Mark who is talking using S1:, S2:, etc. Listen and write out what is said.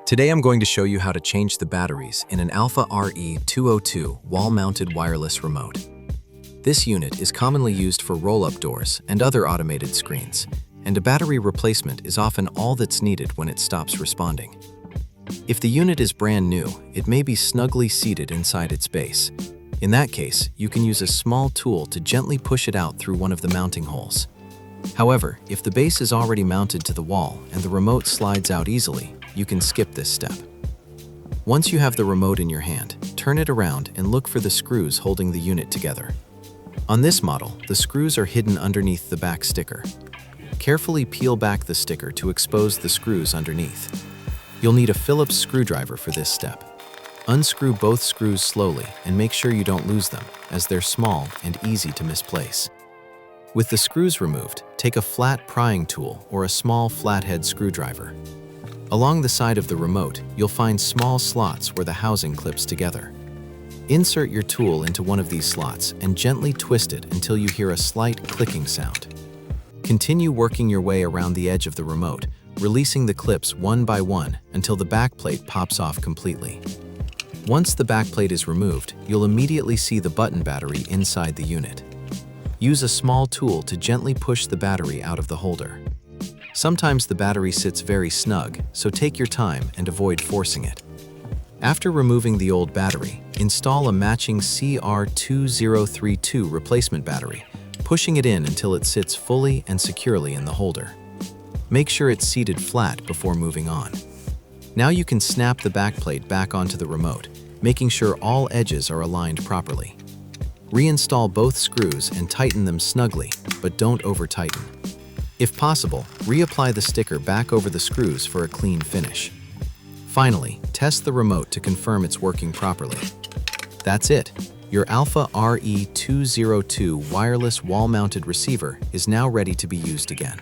S1: Today I'm going to show you how to change the batteries in an Alpha RE202 wall-mounted wireless remote. This unit is commonly used for roll-up doors and other automated screens, and a battery replacement is often all that's needed when it stops responding. If the unit is brand new, it may be snugly seated inside its base. In that case, you can use a small tool to gently push it out through one of the mounting holes. However, if the base is already mounted to the wall and the remote slides out easily, you can skip this step. Once you have the remote in your hand, turn it around and look for the screws holding the unit together. On this model, the screws are hidden underneath the back sticker. Carefully peel back the sticker to expose the screws underneath. You'll need a Phillips screwdriver for this step. Unscrew both screws slowly and make sure you don't lose them, as they're small and easy to misplace. With the screws removed, take a flat prying tool or a small flathead screwdriver. Along the side of the remote, you'll find small slots where the housing clips together. Insert your tool into one of these slots and gently twist it until you hear a slight clicking sound. Continue working your way around the edge of the remote, releasing the clips one by one until the backplate pops off completely. Once the backplate is removed, you'll immediately see the button battery inside the unit. Use a small tool to gently push the battery out of the holder. Sometimes the battery sits very snug, so take your time and avoid forcing it. After removing the old battery, install a matching CR2032 replacement battery, pushing it in until it sits fully and securely in the holder. Make sure it's seated flat before moving on. Now you can snap the backplate back onto the remote, making sure all edges are aligned properly. Reinstall both screws and tighten them snugly, but don't over-tighten. If possible, reapply the sticker back over the screws for a clean finish. Finally, test the remote to confirm it's working properly. That's it. Your Alpha RE202 wireless wall-mounted receiver is now ready to be used again.